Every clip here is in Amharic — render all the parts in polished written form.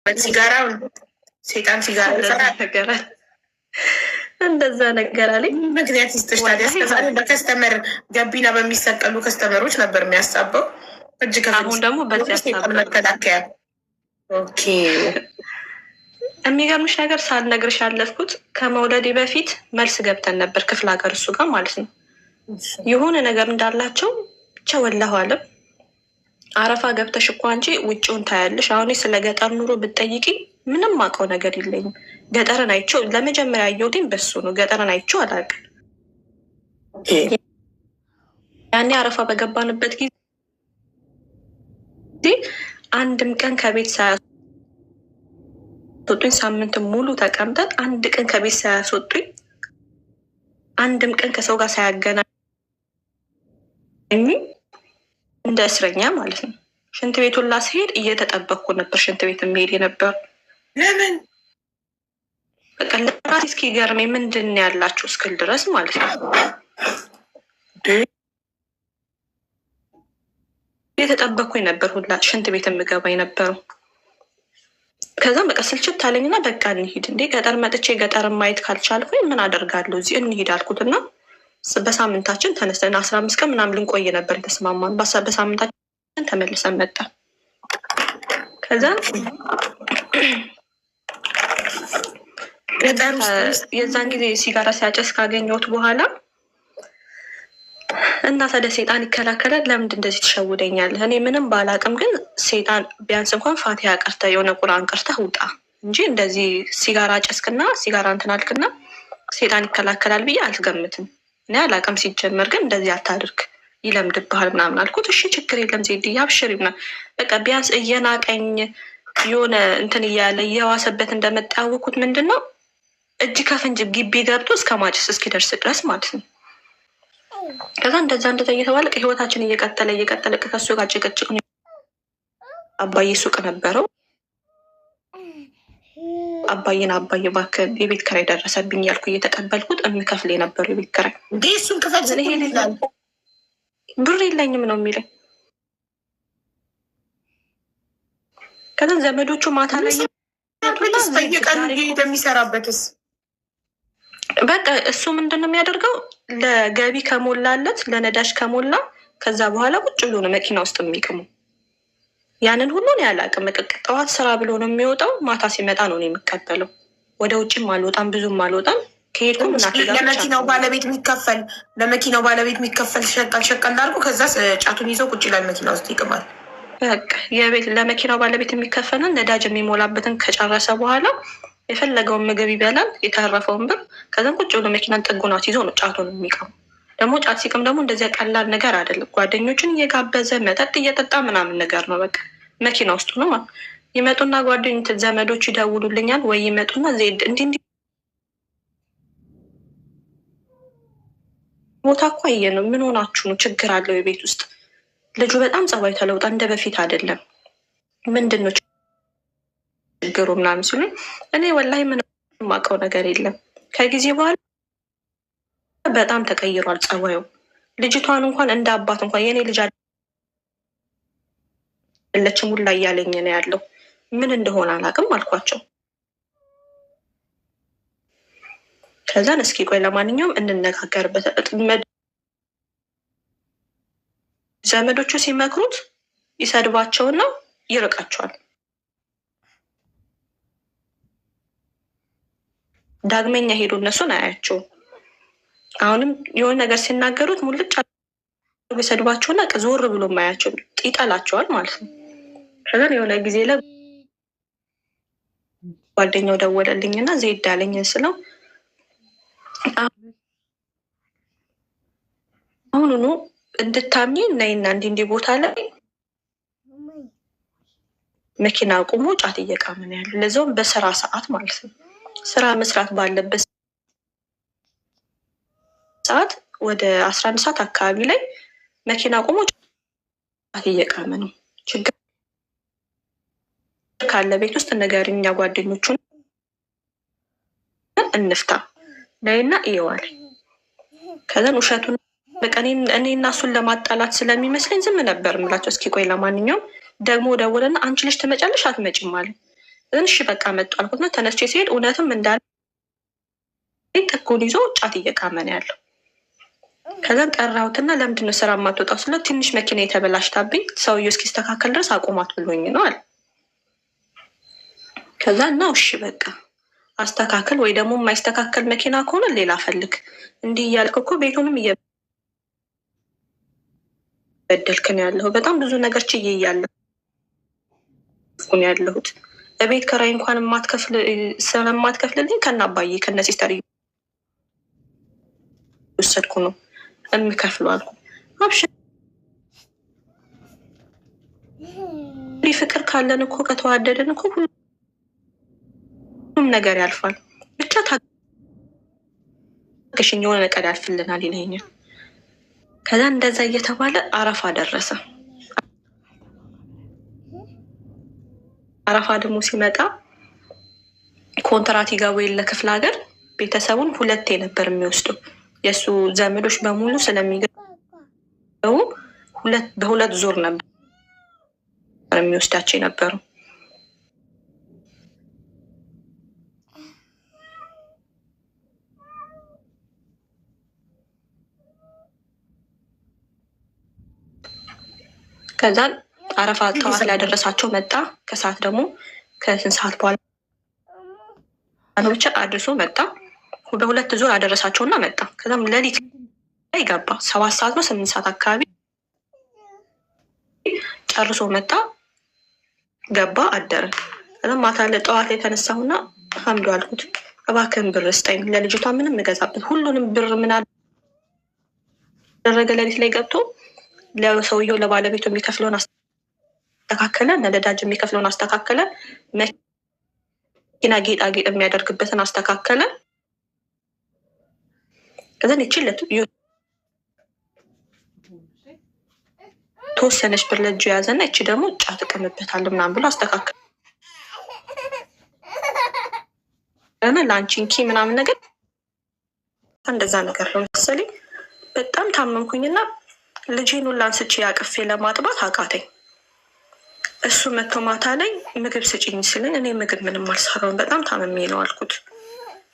ሲጋራ ሴጣን ሲጋራ ነገራል እንደዛ ነገር አለኝ። ምክንያት ይስጥሽ ታዲያ። እስከዛሬ በከስተመር ገቢና በሚሰቀሉ ከስተመሮች ነበር የሚያሳበው። እጅ አሁን ደግሞ በዚህ መከላከያ። ኦኬ የሚገርምሽ ነገር ሳልነግርሽ ያለፍኩት ከመውለዴ በፊት መልስ ገብተን ነበር ክፍለ ሀገር እሱ ጋር ማለት ነው። የሆነ ነገር እንዳላቸው ብቻ ወላሁ አለም። አረፋ ገብተሽ እኮ አንቺ ውጭውን ታያለሽ። አሁን ስለ ገጠር ኑሮ ብትጠይቂ ምንም አውቀው ነገር የለኝም። ገጠርን አይቼው ለመጀመሪያ ያየሁትኝ በሱ ነው። ገጠርን አይቼው አላውቅም። ያኔ አረፋ በገባንበት ጊዜ አንድም ቀን ከቤት ሳያስወጡኝ፣ ሳምንት ሙሉ ተቀምጠን አንድ ቀን ከቤት ሳያስወጡኝ፣ አንድም ቀን ከሰው ጋር ሳያገናኝ እንደ እስረኛ ማለት ነው። ሽንት ቤቱን ላስሄድ እየተጠበቅኩ ነበር። ሽንት ቤት የሚሄድ የነበር ለምን በቃ ለራሴ እስኪገርመኝ ምንድን ያላችሁ እስክል ድረስ ማለት ነው። እየተጠበቅኩ ነበር ሁላ ሽንት ቤት የምገባ የነበረው። ከዛም በቃ ስልችት አለኝና በቃ እንሂድ እንዴ ገጠር መጥቼ ገጠር ማየት ካልቻልኩኝ ምን አደርጋለሁ እዚህ እንሂድ አልኩትና በሳምንታችን ተነስተን 15 ቀን ምናምን ልንቆይ ነበር የተስማማን። በሳምንታችን ተመልሰን መጣ። ከዛ የዛን ጊዜ ሲጋራ ሲያጨስ ካገኘሁት በኋላ እና ታዲያ ሴጣን ይከላከላል፣ ለምንድን እንደዚህ ትሸውደኛለህ? እኔ ምንም ባላቅም ግን ሴጣን ቢያንስ እንኳን ፋቲሃ ቀርተህ የሆነ ቁርአን ቀርተህ ውጣ እንጂ እንደዚህ ሲጋራ ጨስክና ሲጋራ እንትን አልክና ሴጣን ይከላከላል ብዬ አልገምትም። እኔ አላቅም። ሲጀመር ግን እንደዚህ አታድርግ ይለምድብሃል ምናምን አልኩት። እሺ ችግር የለም ዜድዬ አብሽሪ ምናምን በቃ ቢያንስ እየናቀኝ የሆነ እንትን እያለ እየዋሰበት እንደመጣ ያወኩት ምንድን ነው እጅ ከፍንጅ ግቢ ገብቶ እስከ ማጨስ እስኪደርስ ድረስ ማለት ነው። ከዛ እንደዛ እየተባለ ህይወታችን እየቀጠለ ከሱ ጋር ጭቅጭቅ ነው። አባዬ ሱቅ ነበረው። አባዬን አባዬ እባክህ የቤት ኪራይ ደረሰብኝ ያልኩ እየተቀበልኩት የሚከፍል የነበረው የቤት ኪራይ እሱን ክፈል ብር የለኝም ነው የሚለኝ። ከዛ ዘመዶቹ ማታ ላይ በየቀኑ የሚሰራበትስ በቃ እሱ ምንድን ነው የሚያደርገው ለገቢ ከሞላለት ለነዳጅ ከሞላ ከዛ በኋላ ቁጭ ብሎ ነው መኪና ውስጥ የሚቅሙ። ያንን ሁሉ ነው ያላቅም። ጠዋት ስራ ብሎ ነው የሚወጣው። ማታ ሲመጣ ነው የሚቀበለው። ወደ ውጭም አልወጣም፣ ብዙም አልወጣም። ከሄድኩ ለመኪናው ባለቤት የሚከፈል ሸቀል አድርጎ ከዛ ጫቱን ይዘው ቁጭ ይላል፣ መኪና ውስጥ ይቅማል። በቃ ለመኪናው ባለቤት የሚከፈልን ነዳጅ የሚሞላበትን ከጨረሰ በኋላ የፈለገውን ምግብ ይበላል፣ የተረፈውን ብር። ከዛም ቁጭ ብሎ መኪናን ጥጉናት ይዞ ነው ጫቱን የሚቀሙ። ደግሞ ጫት ሲቅም ደግሞ እንደዚያ ቀላል ነገር አይደለም። ጓደኞችን እየጋበዘ መጠጥ እየጠጣ ምናምን ነገር ነው። በቃ መኪና ውስጡ ነው ይመጡና ጓደኞች ዘመዶች ይደውሉልኛል ወይ ይመጡና ዜድ እንዲህ ቦታ እኮ አየ ነው ምን ሆናችሁ ነው? ችግር አለው የቤት ውስጥ ልጁ በጣም ጸባይ ተለውጣ እንደ በፊት አይደለም። ምንድን ነው ችግሩ ምናምን ሲሉ እኔ ወላሂ ምንም የማውቀው ነገር የለም። ከጊዜ በኋላ በጣም ተቀይሯል ጸባዩ። ልጅቷን እንኳን እንደ አባት እንኳን የኔ ልጅ አለችም ሁላ እያለኝ ነው ያለው። ምን እንደሆነ አላውቅም አልኳቸው። ከዛን እስኪ ቆይ ለማንኛውም እንነጋገርበት። ዘመዶቹ ሲመክሩት ይሰድባቸውና ይርቃቸዋል። ዳግመኛ ሄዱ እነሱን አያቸውም። አሁንም የሆነ ነገር ሲናገሩት ሙልጭ ይሰድባቸውና ዞር ብሎ ማያቸው ይጠላቸዋል ማለት ነው። ከዛን የሆነ ጊዜ ላይ ጓደኛው ደወለልኝና ዜድ አለኝ ስለው አሁኑኑ እንድታምኝ ነይና እንዲህ ቦታ ላይ መኪና አቁሞ ጫት እየቃመ ነው ያለው። ለዛውም በስራ ሰዓት ማለት ነው። ስራ መስራት ባለበት ሰዓት ወደ 11 ሰዓት አካባቢ ላይ መኪና አቁሞ ጫት እየቃመ ነው። ችግር ካለ ቤት ውስጥ ንገሪኝ፣ እኛ ጓደኞቹን እንፍታ ነይና እየዋለ ከዛን ውሸቱን በቃ እኔ እና እሱን ለማጣላት ስለሚመስለኝ ዝም ነበር የምላቸው። እስኪ ቆይ ለማንኛውም ደግሞ ደውልና አንቺ ልጅ ትመጫለሽ አትመጭም አለኝ። እሺ በቃ መጡ አልኩትና ተነስቼ ሲሄድ እውነትም እንዳለ ጥጉን ይዞ ጫት እየቃመ ነው ያለው። ከዛን ጠራሁትና ለምንድን ነው ስራ የማትወጣው ስለ ትንሽ መኪና የተበላሽታብኝ ሰውዬው እስኪስተካከል ድረስ አቁማት ብሎኝ ነው አለ። ከዛ እና እሺ በቃ አስተካከል ወይ ደግሞ የማይስተካከል መኪና ከሆነ ሌላ ፈልግ። እንዲህ እያልክ እኮ ቤቱንም እየበደልክ ነው ያለሁ። በጣም ብዙ ነገር ችዬ እያለሁ ነው ያለሁት። በቤት ከራይ እንኳን ስለማትከፍልልኝ ከናባዬ ከነ ሲስተር ወሰድኩ ነው የሚከፍሉ አልኩ። አብሽሪ ፍቅር ካለን እኮ ከተዋደደን እኮ ሁሉም ነገር ያልፋል። ብቻ ታገሽኝ የሆነ ነገር ያልፍልናል ይለኛል። ከዛ እንደዛ እየተባለ አረፋ ደረሰ። አረፋ ደግሞ ሲመጣ ኮንትራት ይገቡ የለ ክፍለ ሀገር ቤተሰቡን ሁለቴ ነበር የሚወስደው። የእሱ ዘመዶች በሙሉ ስለሚገቡ በሁለት ዙር ነበር የሚወስዳቸው የነበሩ። ከዛ አረፋ ጠዋት ላይ ያደረሳቸው መጣ። ከሰዓት ደግሞ ከስንት ሰዓት በኋላ ብቻ አድርሶ መጣ። በሁለት ዙር አደረሳቸውና መጣ። ከዛም ሌሊት ላይ ገባ። 7 ሰዓት ነው 8 ሰዓት አካባቢ ጨርሶ መጣ፣ ገባ፣ አደረ። ከዛም ማታ ጠዋት ላይ የተነሳሁና ሀምዶ አልኩት እባክህን ብር ስጠኝ ለልጅቷ ምንም እገዛበት። ሁሉንም ብር ምን አደረገ? ሌሊት ላይ ገብቶ ለሰውየው ለባለቤቱ የሚከፍለውን አስተካከለ፣ ለነዳጅ የሚከፍለውን አስተካከለ፣ መኪና ጌጣጌጥ የሚያደርግበትን አስተካከለ። ከዛን ይችለት ተወሰነች ብር ለእጁ የያዘና እቺ ደግሞ ጫት እቅምበታለሁ ምናምን ብሎ አስተካከለ። ላንቺንኪ ምናምን ነገር እንደዛ ነገር ነው መሰለኝ። በጣም ታመምኩኝና ልጄን ሁላ አንስቼ አቅፌ ለማጥባት አቃተኝ። እሱ መቶ ማታ ላይ ምግብ ስጭኝ ሲለኝ እኔ ምግብ ምንም አልሰራውም በጣም ታመሜ ነው አልኩት።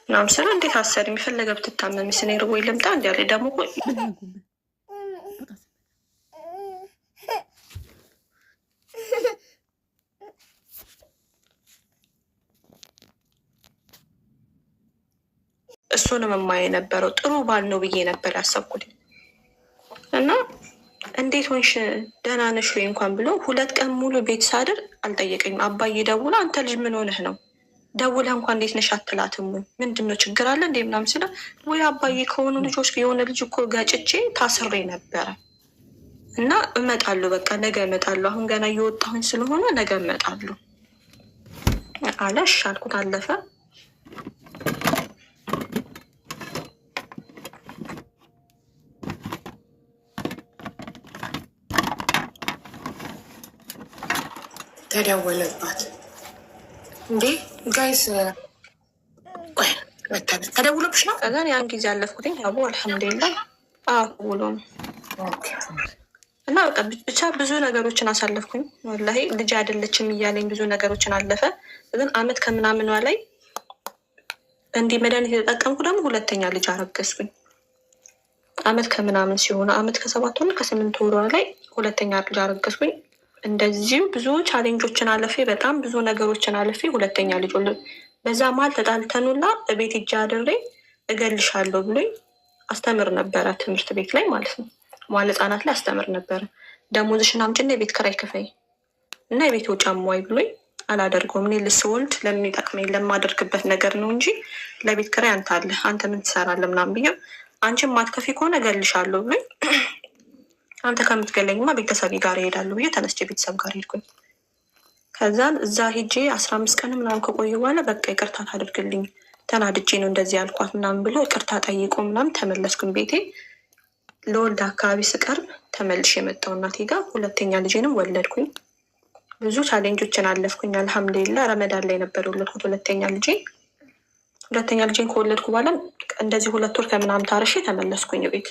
ምናምን ስለ እንዴት አሰሪ የሚፈለገ ብትታመሚ ስኔ ርቦኝ ልምጣ እንዲያለ ደግሞ እሱንም የማየ ነበረው ጥሩ ባል ነው ብዬ ነበር ያሰብኩት። እና እንዴት ሆንሽ ደህና ነሽ ወይ እንኳን ብሎ 2 ቀን ሙሉ ቤት ሳድር አልጠየቀኝም። አባዬ ደውላ አንተ ልጅ ምን ሆነህ ነው ደውለህ እንኳን እንዴት ነሽ አትላትም? ምንድን ነው ችግር አለ እንዴ ምናምን ስለ ወይ አባዬ ከሆኑ ልጆች የሆነ ልጅ እኮ ገጭቼ ታስሬ ነበረ እና እመጣለሁ በቃ ነገ እመጣለሁ፣ አሁን ገና እየወጣሁኝ ስለሆነ ነገ እመጣለሁ አለ። እሺ አልኩት። አለፈ። ተደወለባት እንዴ ጋይስ ተደውሎብሽ ነው? ከዛን ያን ጊዜ አለፍኩትኝ። አቡ አልሐምዱሊላህ ውሎ እና በቃ ብቻ ብዙ ነገሮችን አሳለፍኩኝ። ወላሂ ልጅ አይደለችም እያለኝ ብዙ ነገሮችን አለፈ። ግን አመት ከምናምኗ ላይ እንዲህ መድኃኒት የተጠቀምኩ ደግሞ 2ኛ ልጅ አረገዝኩኝ። አመት ከምናምን ሲሆነ አመት ከ7 ወር ከ8 ወሯ ላይ 2ኛ ልጅ አረገዝኩኝ። እንደዚሁ ብዙ ቻሌንጆችን አለፌ፣ በጣም ብዙ ነገሮችን አለፌ 2ኛ ልጅ ወለድኩ። በዛ መሀል ተጣልተኑላ እቤት እጃ አድሬ እገልሻለሁ ብሎኝ አስተምር ነበረ፣ ትምህርት ቤት ላይ ማለት ነው። መዋዕለ ሕጻናት ላይ አስተምር ነበረ። ደሞዝሽን አምጪና የቤት ኪራይ ክፈይ እና የቤት ወጪ አሟይ ብሎኝ አላደርገውም። እኔ ልስወልድ ለሚጠቅመኝ ለማደርግበት ነገር ነው እንጂ ለቤት ኪራይ አንተ አለ አንተ ምን ትሰራለህ ምናምን ብዬ አንቺን ማትከፊ ከሆነ እገልሻለሁ ብሎኝ አንተ ከምትገለኝማ ቤተሰብ ጋር ይሄዳሉ ብዬ ተነስቼ ቤተሰብ ጋር ሄድኩኝ። ከዛን እዛ ሄጄ 15 ቀን ምናምን ከቆየ በኋላ በቃ ይቅርታ ታደርግልኝ ተናድጄ ነው እንደዚህ ያልኳት ምናምን ብሎ ይቅርታ ጠይቆ ምናምን ተመለስኩኝ ቤቴ። ለወልድ አካባቢ ስቀርብ ተመልሼ የመጣው እናቴ ጋር 2ኛ ልጄንም ወለድኩኝ። ብዙ ቻሌንጆችን አለፍኩኝ። አልሐምዱሊላህ ረመዳን ላይ ነበር የወለድኩት 2ኛ ልጄን። 2ኛ ልጄን ከወለድኩ በኋላ እንደዚህ 2 ወር ከምናምን ታርሼ ተመለስኩኝ ቤት።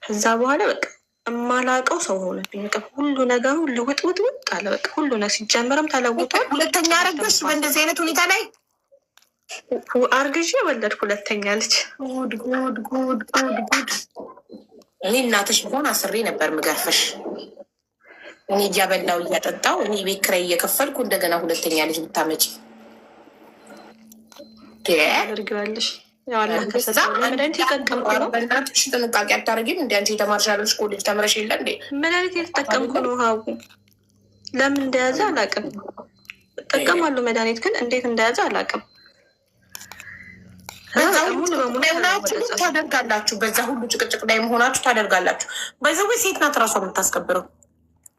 ከዛ በኋላ በቃ የማላውቀው ሰው ሆነብኝ። በቃ ሁሉ ነገሩ ልውጥውጥውጥ አለ። በቃ ሁሉ ነገር ሲጀምርም ተለውጧል። ሁለተኛ አረገሽ በእንደዚህ አይነት ሁኔታ ላይ አርግዤ ወለድኩ ሁለተኛ ልጅ። ጉድ ጉድ ጉድ ጉድ ጉድ። እኔ እናትሽ ቢሆን አስሬ ነበር ምገርፈሽ። እኔ እያበላው እያጠጣው እኔ ቤት ኪራይ እየከፈልኩ እንደገና ሁለተኛ ልጅ ብታመጪ አደርጊዋለሽ። መድኃኒት የተጠቀምኩ ነው። በእናትሽ ጥንቃቄ አታደርጊም? እንደ አንቺ የተማርሻለሽ ኮሌጅ ተምረሽ የለ እንዴ? መድኃኒት የተጠቀምኩ ነው። ሀቡ ለምን እንደያዘ አላውቅም። እጠቀማለሁ መድኃኒት ግን እንዴት እንደያዘ አላውቅም። ታደርጋላችሁ። በዛ ሁሉ ጭቅጭቅ ላይ መሆናችሁ ታደርጋላችሁ። በዛው ሴት ናት ራሷ የምታስከብረው።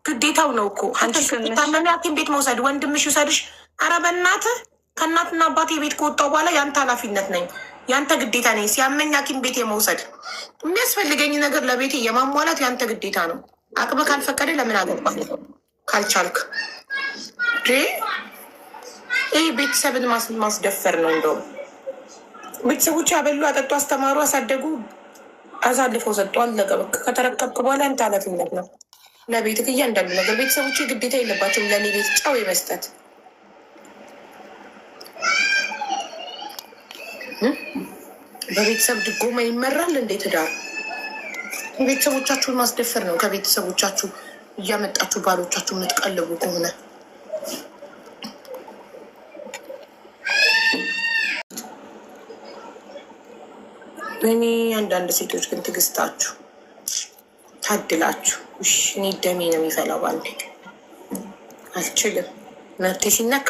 ግዴታው ነው እኮ አንቺ ታመሚ ሐኪም ቤት መውሰድ፣ ወንድምሽ ይውሰድሽ። ኧረ በእናትህ ከእናትና አባቴ ቤት ከወጣሁ በኋላ የአንተ ኃላፊነት ነኝ፣ የአንተ ግዴታ ነኝ። ሲያመኝ ሐኪም ቤት የመውሰድ የሚያስፈልገኝ ነገር ለቤቴ የማሟላት የአንተ ግዴታ ነው። አቅም ካልፈቀደ ለምን አገባ ካልቻልክ? ይህ ቤተሰብን ማስደፈር ነው። እንደውም ቤተሰቦች ያበሉ፣ አጠጡ፣ አስተማሩ፣ አሳደጉ፣ አሳልፈው ሰጡ። አለቀ በቃ። ከተረከብክ በኋላ ያንተ ኃላፊነት ነው ለቤትህ እያንዳንዱ ነገር። ቤተሰቦች ግዴታ የለባቸውም ለእኔ ቤት ጨው የመስጠት። በቤተሰብ ድጎማ ይመራል እንዴ ትዳር? ቤተሰቦቻችሁን ማስደፈር ነው። ከቤተሰቦቻችሁ እያመጣችሁ ባሎቻችሁ የምትቀልቡ ከሆነ እኔ አንዳንድ ሴቶች ግን ትዕግስታችሁ ታድላችሁ። እኔ ደሜ ነው የሚፈላው ባንዴ። አልችልም። መብቴ ሲነካ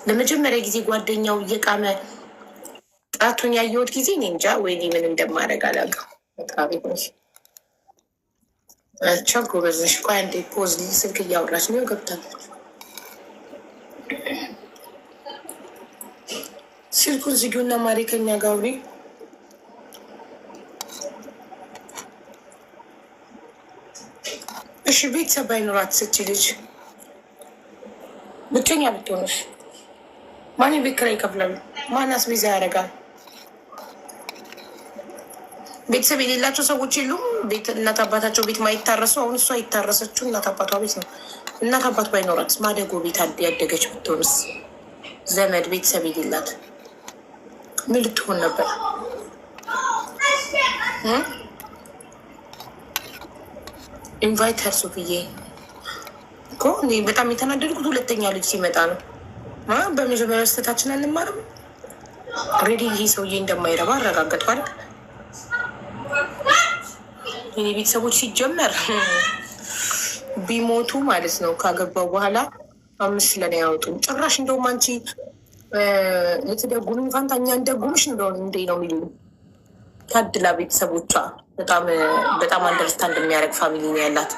ለመጀመሪያ ጊዜ ጓደኛው እየቃመ ጣቱን ያየሁት ጊዜ እኔ እንጃ ወይኔ ምን እንደማደርግ አላውቅም። በጣም ቻው ጎበዝ ነሽ። ቆይ አንዴ ፖዝ ስልክ እያወራች ነው ገብታለች። ስልኩን ዝጊውና ማሪ ከኛ ጋር አውሪ። እሺ ቤተሰብ ባይኖራት ስቺ ልጅ ብቸኛ ብትሆንሽ ማን ቤት ኪራይ ይከፍላሉ? ማን አስቤዛ ያደርጋል? ቤተሰብ የሌላቸው ሰዎች የሉም። ቤት እናት አባታቸው ቤት ማይታረሱ። አሁን እሷ የታረሰችው እናት አባቷ ቤት ነው። እናት አባት ባይኖራት ማደጎ ቤት ያደገች ብትሆንስ? ዘመድ ቤተሰብ የሌላት ምን ልትሆን ነበር? ኢንቫይተር ሶፍዬ እኮ እኔ በጣም የተናደድኩት ሁለተኛ ልጅ ሲመጣ ነው። በመጀመሪያ ስህተታችን አንማርም። ሬዲ ይሄ ሰውዬ እንደማይረባ አረጋገጥኳል። የኔ ቤተሰቦች ሲጀመር ቢሞቱ ማለት ነው ካገባው በኋላ 5 ለኔ ያወጡም ጭራሽ። እንደውም አንቺ ልትደጉም እንኳን ታኛ እንደጉምሽ እንደሆነ እንዴ ነው የሚሉ ታድላ። ቤተሰቦቿ በጣም አንደርስታንድ የሚያደርግ ፋሚሊ ነው ያላት።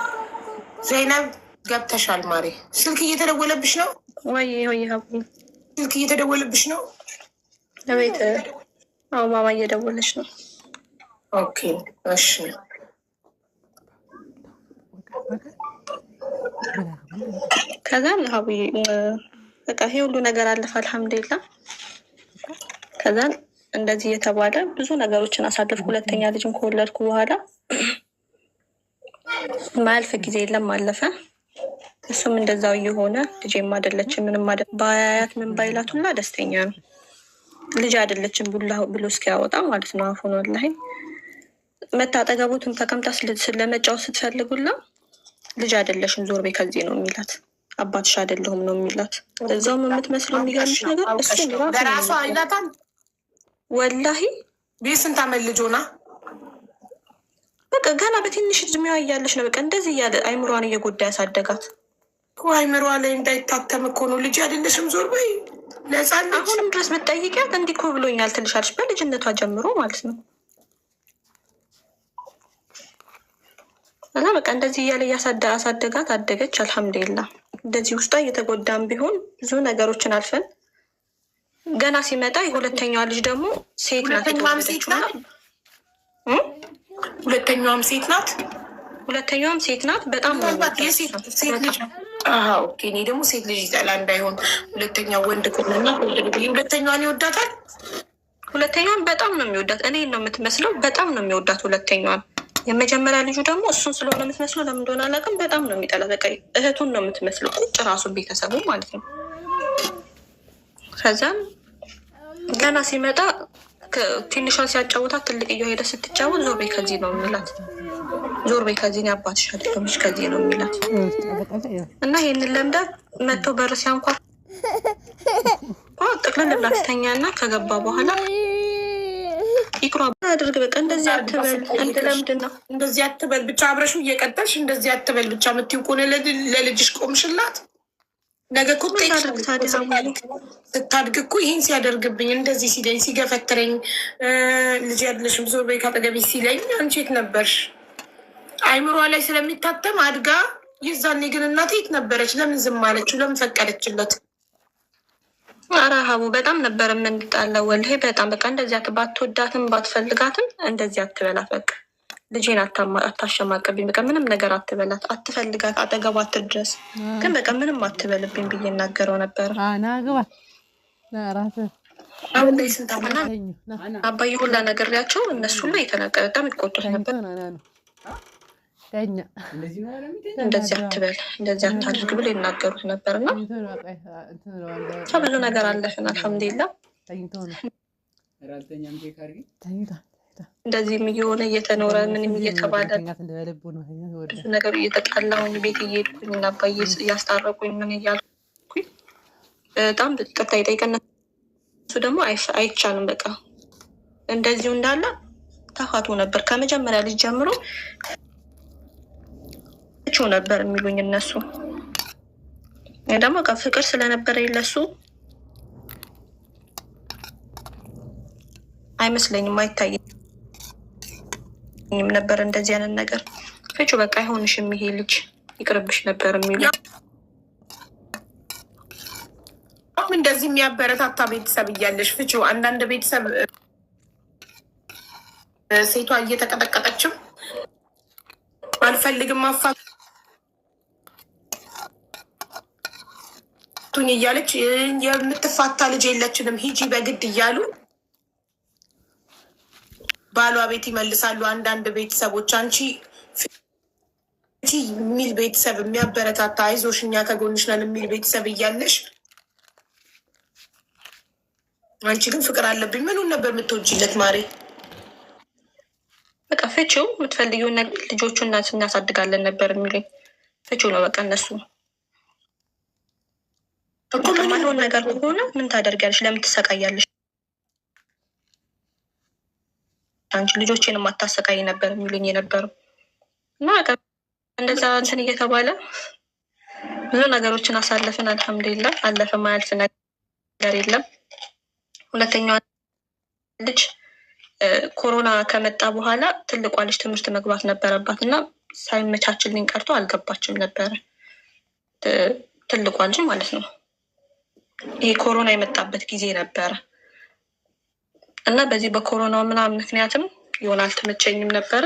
ዘይነብ ገብተሻል ማሬ? ስልክ እየተደወለብሽ ነው ወይ? ወይ ሀቡ ስልክ እየተደወለብሽ ነው? ለቤት አዎ፣ ማማ እየደወለች ነው። ኦኬ እሺ። ከዛ ሀቡ በቃ ይሄ ሁሉ ነገር አለፈ አልሐምዱሊላ። ከዛ እንደዚህ እየተባለ ብዙ ነገሮችን አሳለፍኩ። ሁለተኛ ልጅን ከወለድኩ በኋላ ማያልፍ ጊዜ የለም አለፈ። እሱም እንደዛው እየሆነ ልጄም አይደለችም ምንም ባያያት ምን ባይላት ሁላ ደስተኛ ነው። ልጅ አይደለችም ብሎ እስኪያወጣ ማለት ነው አፉን። ወላሂ መታጠገቡትም ተቀምጣ ስለመጫወት ስትፈልጉላ ልጅ አይደለሽም ዞር ቤ ከዚህ ነው የሚላት። አባትሽ አይደለሁም ነው የሚላት። እዛውም የምትመስለው የሚገርምሽ ነገር እሱ ራሱ አይላታል። ወላሂ ስንት አመት ልጅ ሆና በቃ ገና በትንሽ እድሜዋ እያለች ነው በቃ እንደዚህ እያለ አይምሯን እየጎዳ ያሳደጋት። አይምሯ ላይ እንዳይታተም እኮ ነው። ልጅ አይደለሽም ዞር በይ ለህፃን ልጅ። አሁንም ድረስ ብትጠይቂያት እንዲህ እኮ ብሎኛል ትልሻለች። በልጅነቷ ጀምሮ ማለት ነው። እና በቃ እንደዚህ እያለ አሳደጋት አደገች። አልሐምዱሊላ እንደዚህ ውስጧ እየተጎዳም ቢሆን ብዙ ነገሮችን አልፈን ገና ሲመጣ የሁለተኛዋ ልጅ ደግሞ ሴት ናት። ሁለተኛዋም ሴት ናት። ሁለተኛዋም ሴት ናት። በጣም ሴት ልጅ ኦኬ። እኔ ደግሞ ሴት ልጅ ይጠላ እንዳይሆን ሁለተኛ ወንድ ከሆነና ሁለተኛዋን ይወዳታል። ሁለተኛዋን በጣም ነው የሚወዳት። እኔ ነው የምትመስለው። በጣም ነው የሚወዳት ሁለተኛዋን። የመጀመሪያ ልጁ ደግሞ እሱን ስለሆነ የምትመስለው ለምን እንደሆነ አላውቅም፣ በጣም ነው የሚጠላ። በቃ እህቱን ነው የምትመስለው ቁጭ ራሱን ቤተሰቡ ማለት ነው። ከዛም ገና ሲመጣ ትንሿን ሲያጫውታት ትልቅየው ሄደ ስትጫወት ዞር በይ ከዚህ ነው የሚላት። ዞር በይ ከዚህ ነው አባትሽ አይደለምሽ ከዚህ ነው የሚላት። እና ይህንን ለምዳ መጥቶ በር ሲያንኳኳ ጥቅልል ብላ ትተኛ እና ከገባ በኋላ ይቅሯ አድርግ በቃ እንደዚህ አትበል። እንደ ለምንድን ነው እንደዚህ አትበል ብቻ አብረሹ እየቀጠልሽ እንደዚህ አትበል ብቻ የምትይው ከሆነ ለልጅሽ ቆምሽላት። ነገ እኮ ስታድግ እኮ ይህን ሲያደርግብኝ እንደዚህ ሲለኝ ሲገፈትረኝ ልጅ ያለሽም ዞር በይ ካጠገቢ ሲለኝ አንቺ የት ነበርሽ? አይምሯ ላይ ስለሚታተም አድጋ የዛኔ ግን እናቴ የት ነበረች? ለምን ዝም አለችው? ለምን ፈቀደችለት? ኧረ ሀቡ በጣም ነበር የምንጣለው ወላሂ በጣም በቃ እንደዚህ ባትወዳትም ባትፈልጋትም እንደዚህ አትበላት። በቃ ልጄን አታሸማቅብኝ፣ በቃ ምንም ነገር አትበላት፣ አትፈልጋት፣ አጠገቧ አትድረስ፣ ግን በቃ ምንም አትበልብኝ ብዬ እናገረው ነበር። አሁን ላይ ስንት አባዬ ሁላ ነግሬያቸው እነሱ ሁላ የተናቀ በጣም ይቆጡት ነበር። እንደዚህ አትበል እንደዚህ አታድርግ ብሎ ይናገሩት ነበር። እና ብዙ ነገር አለፍን አልሐምዱሊላህ። እንደዚህም እየሆነ እየተኖረ ምንም እየተባለ ብዙ ነገር እየተጣላሁኝ ቤት እየሄድኩኝ እና አባዬ እያስታረቁኝ ምን እያልኩኝ በጣም ቅርታ ይጠይቀን። እሱ ደግሞ አይቻልም በቃ እንደዚሁ እንዳለ ተፋቱ ነበር ከመጀመሪያ ልጅ ጀምሮ ነበር የሚሉኝ እነሱ። ደግሞ ፍቅር ስለነበረ የለሱ አይመስለኝም አይታየኝም ነበር እንደዚህ አይነት ነገር። ፍቹ በቃ አይሆንሽም ይሄ ልጅ ይቅርብሽ ነበር የሚሉ። እንደዚህ የሚያበረታታ ቤተሰብ እያለሽ ፍቹ አንዳንድ ቤተሰብ ሴቷ እየተቀጠቀጠችም አልፈልግም አፋቱኝ እያለች የምትፋታ ልጅ የለችንም ሂጂ በግድ እያሉ ባሏ ቤት ይመልሳሉ። አንዳንድ ቤተሰቦች አንቺ የሚል ቤተሰብ የሚያበረታታ አይዞሽ እኛ ከጎንሽ ነን የሚል ቤተሰብ እያለሽ አንቺ ግን ፍቅር አለብኝ ምኑን ነበር የምትወጂለት ማሬ? በቃ ፍቺው የምትፈልጊውን ነገር ልጆቹን እናሳድጋለን ነበር የሚሉኝ። ፍቺው ነው በቃ እነሱ ማለውን ነገር ከሆነ ምን ታደርጊያለሽ? ለምን ትሰቃያለሽ? አንቺ ልጆቼን ማታሰቃይ ነበር የሚሉኝ የነበረው። እና እንደዛ እንትን እየተባለ ብዙ ነገሮችን አሳለፍን። አልሐምዱሊላህ አለፈ ማያልፍ ነገር የለም። ሁለተኛዋ ልጅ ኮሮና ከመጣ በኋላ ትልቋ ልጅ ትምህርት መግባት ነበረባት እና ሳይመቻችልኝ ቀርቶ አልገባችም ነበረ። ትልቋ ልጅ ማለት ነው። ይሄ ኮሮና የመጣበት ጊዜ ነበረ እና በዚህ በኮሮና ምናምን ምክንያትም ይሆን አልተመቸኝም ነበረ።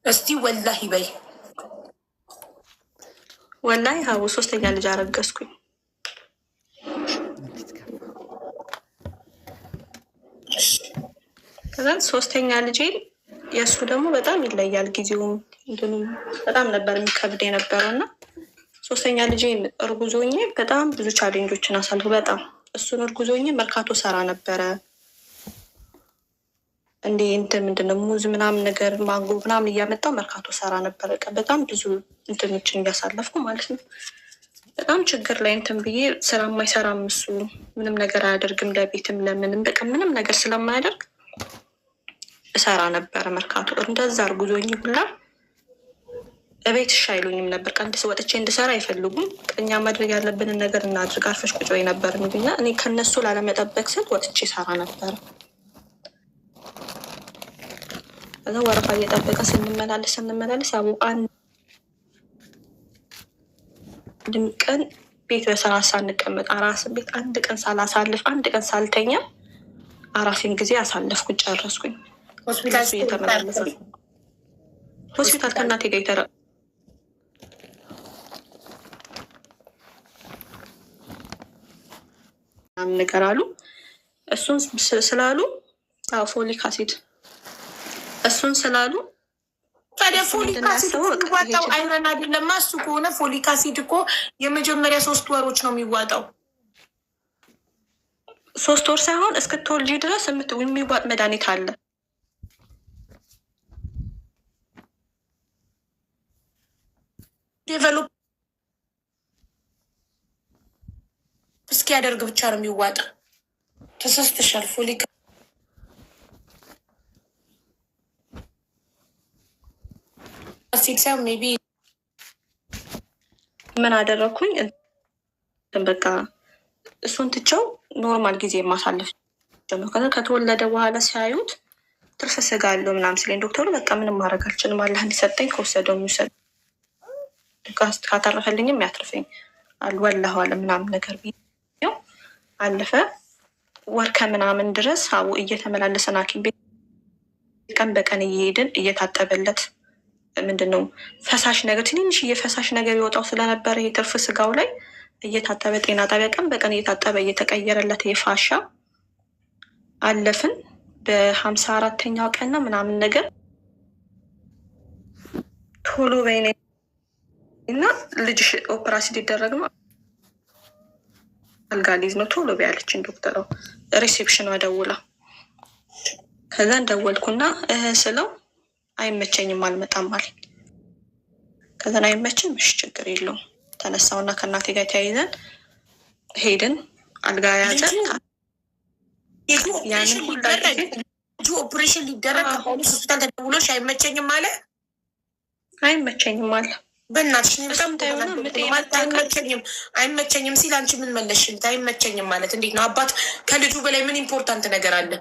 እስቲ ወላሂ በይ ወላሂ ሀቡ ሶስተኛ ልጅ አረገዝኩኝ። ከዛን ሶስተኛ ልጄ የእሱ ደግሞ በጣም ይለያል። ጊዜውም እንትኑም በጣም ነበር የሚከብድ የነበረው እና ሶስተኛ ልጄን እርጉዞኜ በጣም ብዙ ቻሌንጆችን አሳልፉ። በጣም እሱን እርጉዞኜ መርካቶ ሰራ ነበረ። እንዴ እንትን ምንድነው ሙዝ ምናምን ነገር ማንጎ ምናምን እያመጣው መርካቶ ሰራ ነበር። በጣም ብዙ እንትኖችን እያሳለፍኩ ማለት ነው። በጣም ችግር ላይ እንትን ብዬ ስራ የማይሰራም እሱ ምንም ነገር አያደርግም። ለቤትም ለምንም በቃ ምንም ነገር ስለማያደርግ እሰራ ነበረ መርካቶ። እንደዛ እርጉዞኝ ሁላ እቤት እሺ አይሉኝም ነበር። ቀንድስ ወጥቼ እንድሰራ አይፈልጉም። እኛ ማድረግ ያለብንን ነገር እናድርግ አርፈሽ ቁጭ በይ ነበር የሚሉኝና እኔ ከነሱ ላለመጠበቅ ስል ወጥቼ ሰራ ነበረ። ከዛ ወረፋ እየጠበቀ ስንመላለስ ያው አንድም ቀን ቤት በሰዓት ሳንቀመጥ አራስን ቤት አንድ ቀን ሳላሳልፍ አንድ ቀን ሳልተኛ አራሴን ጊዜ አሳለፍኩ ጨረስኩኝ። ሆስፒታል እየተመላለሰ ሆስፒታል ከእናቴ ጋር ነገር አሉ። እሱን ስላሉ ፎሊክ አሲድ እሱን ስላሉ ታዲያ ፎሊክ አሲድ የሚዋጣው አይረን አይደለም? እሱ ከሆነ ፎሊክ አሲድ እኮ የመጀመሪያ 3 ወሮች ነው የሚዋጣው። 3 ወር ሳይሆን እስክትወልጂ ድረስ የሚዋጥ መድኃኒት አለ። ዴቨሎፕ እስኪያደርግ ብቻ ነው የሚዋጣው። ተሳስተሻል። ፎሊክ አሲድ ሳይሆን ሜቢ ምን አደረግኩኝ? በቃ እሱን ትቼው ኖርማል ጊዜ ማሳለፍ ጀመርኩ። ከዛ ከተወለደ በኋላ ሲያዩት ትርፍ ስጋ አለው ምናምን ሲለኝ ዶክተሩ በቃ ምንም ማድረግ አልችልም፣ አላህ እንዲሰጠኝ ከወሰደው የሚውሰድ ካተረፈልኝም ያትርፈኝ አልወላሁ አለ ምናምን ነገር ብዬው አለፈ። ወር ከምናምን ድረስ እየተመላለሰን ሐኪም ቤት ቀን በቀን እየሄድን እየታጠበለት ምንድነው ፈሳሽ ነገር ትንንሽ የፈሳሽ ነገር ይወጣው ስለነበረ የትርፍ ስጋው ላይ እየታጠበ ጤና ጣቢያ ቀን በቀን እየታጠበ እየተቀየረለት የፋሻ አለፍን። በ54ኛው ቀን ነው ምናምን ነገር ቶሎ በይኔ እና ልጅሽ ኦፕራሲዮን ሊደረግ ነው አልጋ ሊይዝ ነው ቶሎ ቢያለችን ዶክተሯ ሪሴፕሽኗ ደውላ። ከዛ እንደወልኩና ስለው አይመቸኝም አልመጣም አለኝ። ከዛን አይመችም እሺ ችግር የለውም ተነሳውና ከእናቴ ጋር ተያይዘን ሄድን። አልጋ ያዘን። ያንን ኦፕሬሽን ሊደረግ ከፖሊስ ሆስፒታል ተደውሎሽ አይመቸኝም አለ። አይመቸኝም አለ። በእናትሽ አይመቸኝም ሲል አንቺ ምን መለሽልት? አይመቸኝም ማለት እንዴት ነው? አባት ከልጁ በላይ ምን ኢምፖርታንት ነገር አለ?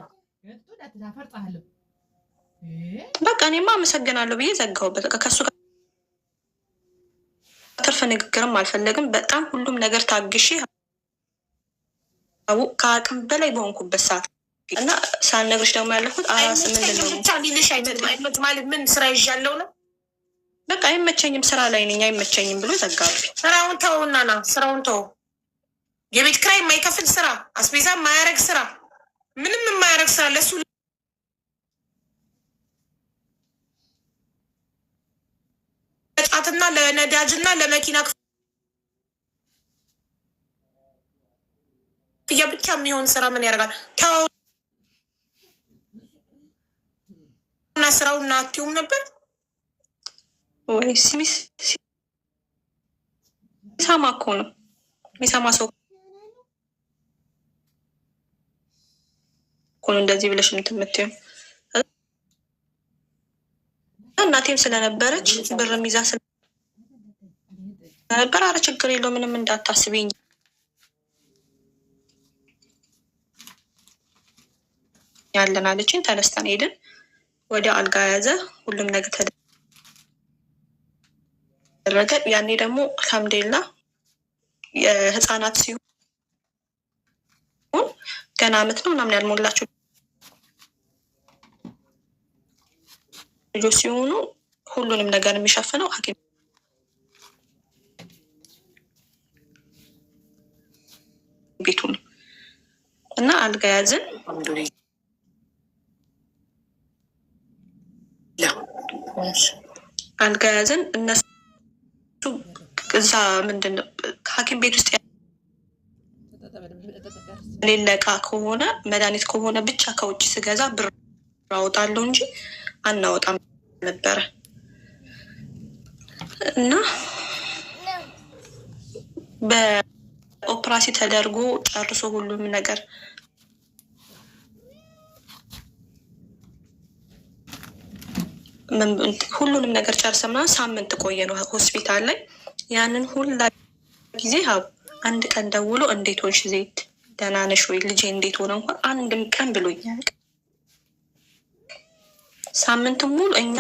በቃ እኔማ አመሰግናለሁ ብዬ ዘጋሁበት። ከሱ ጋር ትርፍ ንግግርም አልፈለግም። በጣም ሁሉም ነገር ታግሼ ከአቅም በላይ በሆንኩበት ሰዓት እና ሳልነግርሽ ደግሞ ያለኩት አራስ ምንድን ነው ብቻ ሊልሽ አይመት ማለት ምን ስራ ይዣለው ነው። በቃ አይመቸኝም ስራ ላይ ነኝ አይመቸኝም ብሎ ዘጋብኝ። ስራውን ተውና ና ስራውን ተው። የቤት ኪራይ የማይከፍል ስራ፣ አስቤዛ የማያረግ ስራ፣ ምንም የማያረግ ስራ ለሱ ለጫትና ለነዳጅና ለመኪና ክፍያ ብቻ የሚሆን ስራ ምን ያደርጋል? ተውና ስራውና አትዩም ነበር ወይስ ሚሰማ እኮ ነው የሚሰማ ሰው እኮ ነው እንደዚህ ብለሽ የምትመትይው። እናቴም ስለነበረች ብርም ይዛ ስለነበር አረ ችግር የለው ምንም እንዳታስቢኝ ያለን አለችኝ። ተነስተን ሄድን። ወደ አልጋ ያዘ። ሁሉም ነገር ተደረገ። ያኔ ደግሞ አልሐምዱሊላህ የህፃናት ሲሆን ገና አመት ነው ምናምን ያልሞላቸው ልጆች ሲሆኑ ሁሉንም ነገር የሚሸፍነው ሐኪም ቤቱ ነው እና አልጋ ያዝን። አልጋ ያዝን። እነሱ እዛ ምንድን ነው ሐኪም ቤት ውስጥ ሌላ እቃ ከሆነ መድኃኒት ከሆነ ብቻ ከውጭ ስገዛ ብር አወጣለሁ እንጂ አናወጣም ነበረ እና በኦፕራሲ ተደርጎ ጨርሶ ሁሉም ነገር ሁሉንም ነገር ጨርሰምና ሳምንት ቆየ ነው ሆስፒታል ላይ። ያንን ሁላ ጊዜ አንድ ቀን ደውሎ እንዴት ሆንሽ ዜድ ደህና ነሽ ወይ ልጄ እንዴት ሆነ እንኳን አንድም ቀን ብሎኛል። ሳምንትም ሙሉ እኛ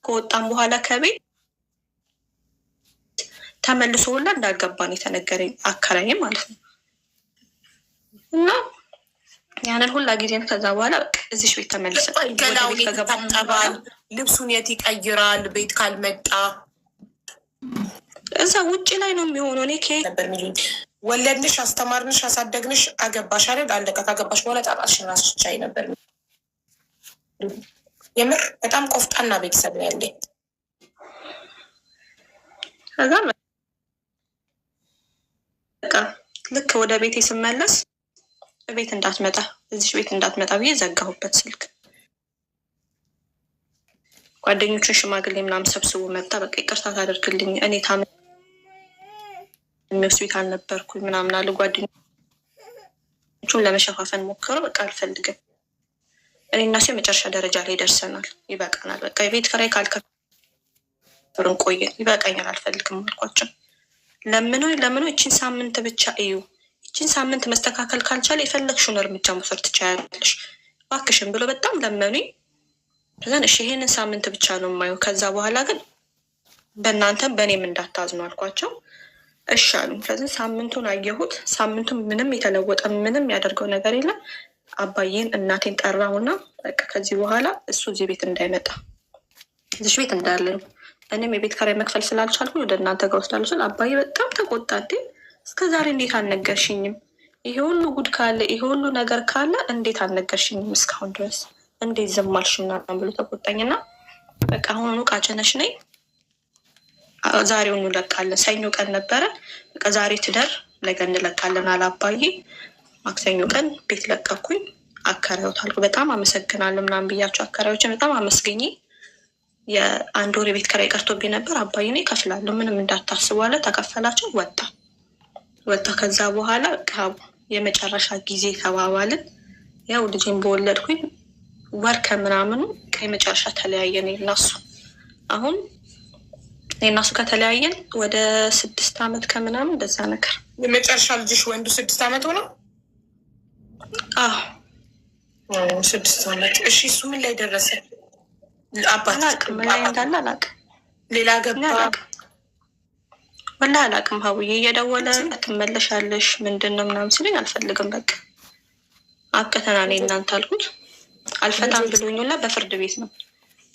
ከወጣን በኋላ ከቤት ተመልሶ ሁላ እንዳልገባን የተነገረኝ አካላዬ ማለት ነው። እና ያንን ሁላ ጊዜን ከዛ በኋላ እዚሽ ቤት ተመልሰ ገላው ይታጠባል፣ ልብሱን የት ይቀይራል ቤት ካልመጣ እዛ ውጭ ላይ ነው የሚሆነው። እኔ ከየት ነበር የሚሉኝ ወለድንሽ፣ አስተማርንሽ፣ አሳደግንሽ፣ አገባሽ አይደል? አለቀ። ካገባሽ በኋላ ጣጣሽን ራስሽ ቻይ ነበር። የምር በጣም ቆፍጣና ቤተሰብ ነው ያለኝ። ከዛ በቃ ልክ ወደ ቤቴ ስመለስ ቤት እንዳትመጣ እዚህ ቤት እንዳትመጣ ብዬ ዘጋሁበት ስልክ። ጓደኞቹን ሽማግሌ ምናምን ሰብስቦ መጣ። በቃ ይቅርታ ታደርግልኝ እኔ ታም ሆስፒታል ነበርኩኝ ምናምን አለ። ጓደኞቹን ለመሸፋፈን ሞከረው። በቃ አልፈልግም፣ እኔ እና እሱ የመጨረሻ ደረጃ ላይ ደርሰናል፣ ይበቃናል፣ በቃ የቤት ኪራይ ካልከፈልን ቆየን፣ ይበቃኛል፣ አልፈልግም አልኳቸው። ለምኖ ይችን ሳምንት ብቻ እዩ፣ ይችን ሳምንት መስተካከል ካልቻለ የፈለግሽውን እርምጃ መውሰድ ትችያለሽ እባክሽን ብሎ በጣም ለመኑኝ። ከዛን እሺ ይሄንን ሳምንት ብቻ ነው የማየው፣ ከዛ በኋላ ግን በእናንተም በእኔም እንዳታዝኑ አልኳቸው። እሺ አሉኝ። ከዚህ ሳምንቱን አየሁት። ሳምንቱን ምንም የተለወጠ ምንም ያደርገው ነገር የለም። አባዬን እናቴን ጠራውና በቃ ከዚህ በኋላ እሱ እዚህ ቤት እንዳይመጣ እዚህ ቤት እንዳለ ነው። እኔም የቤት ኪራይ መክፈል ስላልቻልኩ ወደ እናንተ ጋር ወስዳለሁ ስል አባዬ በጣም ተቆጣ። እስከ ዛሬ እንዴት አልነገርሽኝም? ይሄ ሁሉ ጉድ ካለ ይሄ ሁሉ ነገር ካለ እንዴት አልነገርሽኝም? እስካሁን ድረስ እንዴት ዝም አልሽ? ምናምን ብሎ ተቆጣኝና በቃ አሁኑ ቃጭነሽ ነኝ፣ ዛሬውን እንለቃለን። ሰኞ ቀን ነበረ። በቃ ዛሬ ትደር ነገ እንለቃለን አለ አባዬ። ማክሰኞ ቀን ቤት ለቀኩኝ። አከራዮት አልኩ። በጣም አመሰግናለሁ ምናምን ብያቸው አከራዮችን በጣም አመስገኝ። የአንድ ወር የቤት ኪራይ ቀርቶብኝ ነበር። አባዬ እኔ እከፍላለሁ ምንም እንዳታስቡ አለ። ተከፈላቸው። ወጣ። ከዛ በኋላ የመጨረሻ ጊዜ ተባባልን። ያው ልጄን በወለድኩኝ ወር ከምናምኑ የመጨረሻ ተለያየን እናሱ። አሁን እናሱ ከተለያየን ወደ 6 ዓመት ከምናምን እንደዛ ነገር። የመጨረሻ ልጅሽ ወንዱ 6 ዓመት ሆነው? አዎ 6 ዓመት። እሺ እሱ ምን ላይ ደረሰ? አላቅም፣ ምን ላይ እንዳለ አላቅም። ሌላ ገባ ወላ አላቅም። ሀውዬ እየደወለ ትመለሻለሽ ምንድን ነው ምናምን ሲለኝ አልፈልግም በቃ አብቅተና እኔ እናንተ አልኩት። አልፈታም ብሎኝላ በፍርድ ቤት ነው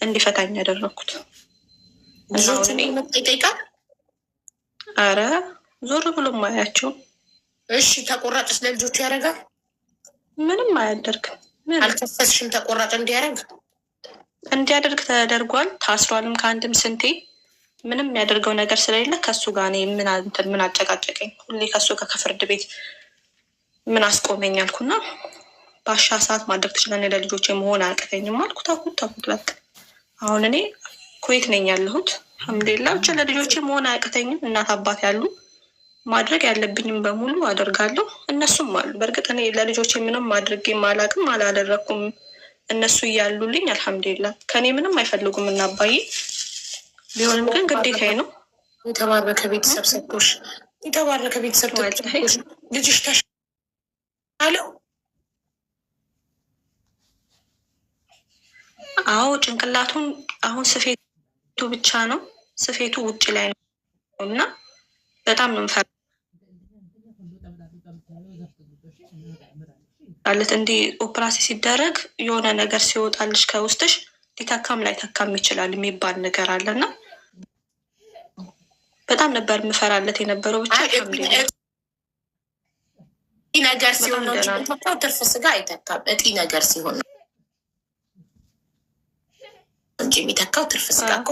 እንዲፈታኝ ያደረኩት። ይጠይቃል። አረ ዞር ብሎ ማያቸው። እሺ ተቆራጭ ስለ ልጆቹ ያደርጋል? ምንም አያደርግም። አልከሰስሽም? ተቆራጭ እንዲያደርግ ተደርጓል። ታስሯልም ከአንድም ስንቴ። ምንም የሚያደርገው ነገር ስለሌለ ከሱ ጋር እኔ ምን አጨቃጨቀኝ? ሁሌ ከሱ ጋር ከፍርድ ቤት ምን አስቆመኝ አልኩና ባሻ ሰዓት ማድረግ ትችላለህ ለልጆች መሆን አያቅተኝም አልኩ። ታኩት በቃ አሁን እኔ ኩዌት ነኝ ያለሁት። አልሐምዱሊላህ ብቻ ለልጆቼ መሆን አያቅተኝም። እናት አባት ያሉ ማድረግ ያለብኝም በሙሉ አደርጋለሁ። እነሱም አሉ። በእርግጥ እኔ ለልጆቼ ምንም አድርጌም አላቅም አላደረኩም። እነሱ እያሉልኝ አልሐምዱሊላህ ከኔ ምንም አይፈልጉም እና አባዬ ቢሆንም ግን ግዴታዬ ነው። የተባረከ ቤተሰብ ሰጥቶሽ ልጅሽ ተሻለው? አዎ ጭንቅላቱን አሁን ስፌቱ ብቻ ነው፣ ስፌቱ ውጭ ላይ ነው እና በጣም ነው ምፈራለት። እንዲህ ኦፕራሲ ሲደረግ የሆነ ነገር ሲወጣልሽ ከውስጥሽ ሊተካም ላይ ተካም ይችላል የሚባል ነገር አለና በጣም ነበር ምፈራለት የነበረው። ብቻ ነገር ሲሆን ነው ትርፍ ስጋ አይተካም። እጢ ነገር ሲሆን ነው እንጂ የሚተካው ትርፍ ስጋ እኮ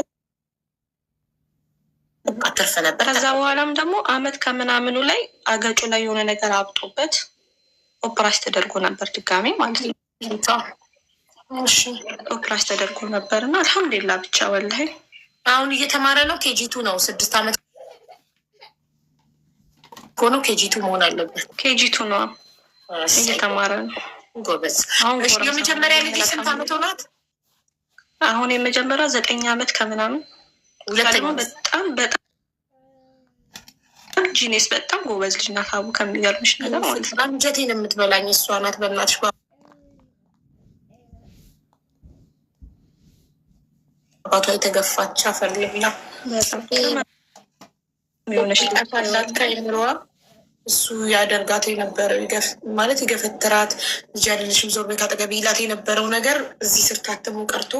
ትርፍ ነበር። ከዛ በኋላም ደግሞ አመት ከምናምኑ ላይ አገጩ ላይ የሆነ ነገር አብጦበት ኦፕራሲ ተደርጎ ነበር ድጋሜ ማለት ነው። ኦፕራሲ ተደርጎ ነበር እና አልሐምዱሊላህ ብቻ ወላሂ አሁን እየተማረ ነው። ኬጂቱ ነው 6 ዓመት ሆኖ ኬጂቱ መሆን አለበት። ኬጂቱ ነው እየተማረ ነው። ጎበዝ። የመጀመሪያ ልጅ ስንት ዓመት ሆናት? አሁን የመጀመሪያው 9 ዓመት ከምናምን። ሁለተኛው በጣም ጂኔስ በጣም ጎበዝ ልጅ ናት። አቡ ከሚገርምሽ ነገር ማለት ነው አንጀቴን የምትበላኝ እሷ ናት። በእናትሽ አባቷ የተገፋች አፈልግና ሆነሽ ላት ከይምሯ እሱ ያደርጋት የነበረው ማለት ይገፈትራት ልጅ አይደለሽም ዞር ቤት አጠገብ ይላት የነበረው ነገር እዚህ ስር ታትሞ ቀርቶ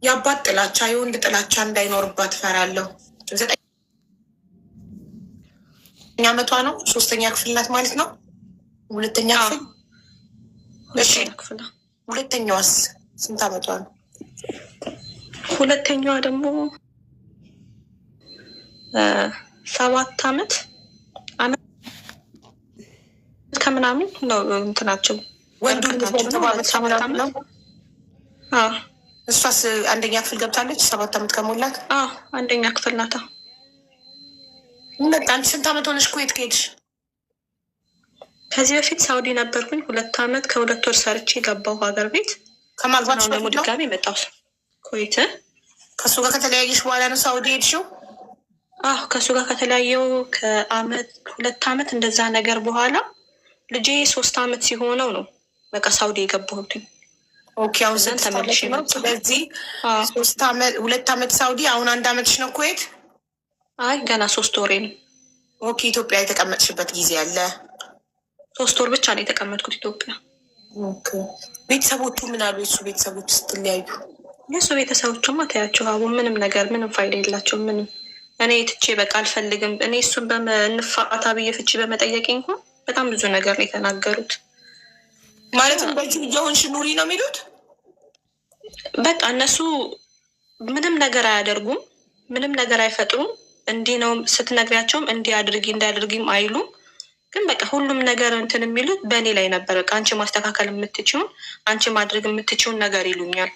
የአባት ጥላቻ የወንድ ጥላቻ እንዳይኖርባት እፈራለሁ። ዓመቷ ነው። 3ኛ ክፍል ናት ማለት ነው። 2ኛ ክፍል። እሺ ሁለተኛዋስ ስንት ዓመቷ ነው? ሁለተኛዋ ደግሞ 7 ዓመት ከምናምን ነው እንትናቸው። ወንዱ ነው። እሷስ 1ኛ ክፍል ገብታለች። 7 ዓመት ከሞላት 1ኛ ክፍል ናታ። በጣም ስንት ዓመት ሆነሽ ኩዌት ከሄድሽ? ከዚህ በፊት ሳውዲ ነበርኩኝ 2 ዓመት ከ2 ወር ሰርቼ ገባሁ ሀገር ቤት። ከማግባት ደግሞ ድጋሜ መጣሁ ኩዌት። ከእሱ ጋር ከተለያየሽ በኋላ ነው ሳውዲ ሄድሽው? ከእሱ ጋር ከተለያየው ከ2 ዓመት እንደዛ ነገር በኋላ ልጄ 3 ዓመት ሲሆነው ነው በቃ ሳውዲ የገባሁትኝ። ኦኬ አሁን ስንት ተመልሽ ነው? ስለዚህ 2 ዓመት ሳውዲ፣ አሁን 1 ዓመትሽ ነው ኩዌት? ገና 3 ወሬ ነው። ኦኬ ኢትዮጵያ የተቀመጥሽበት ጊዜ አለ? 3 ወር ብቻ ነው የተቀመጥኩት ኢትዮጵያ። ቤተሰቦቹ ምን አሉ? የሱ ቤተሰቦች ስትለያዩ? የሱ ቤተሰቦቹማ ታያቸው አቡ ምንም ነገር ምንም ፋይዳ የላቸው ምንም። እኔ ትቼ በቃ አልፈልግም። እኔ እሱን በንፋታ ብዬ ፍቺ በመጠየቅ እንኳን በጣም ብዙ ነገር ነው የተናገሩት። ማለትም በዚህ እየሆንሽ ኑሪ ነው የሚሉት። በቃ እነሱ ምንም ነገር አያደርጉም፣ ምንም ነገር አይፈጥሩም። እንዲህ ነው ስትነግሪያቸውም እንዲህ አድርጊ እንዳያደርጊም አይሉም። ግን በቃ ሁሉም ነገር እንትን የሚሉት በእኔ ላይ ነበር። በቃ አንቺ ማስተካከል የምትችውን አንቺ ማድረግ የምትችውን ነገር ይሉኛል።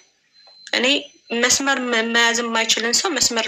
እኔ መስመር መያዝ የማይችልን ሰው መስመር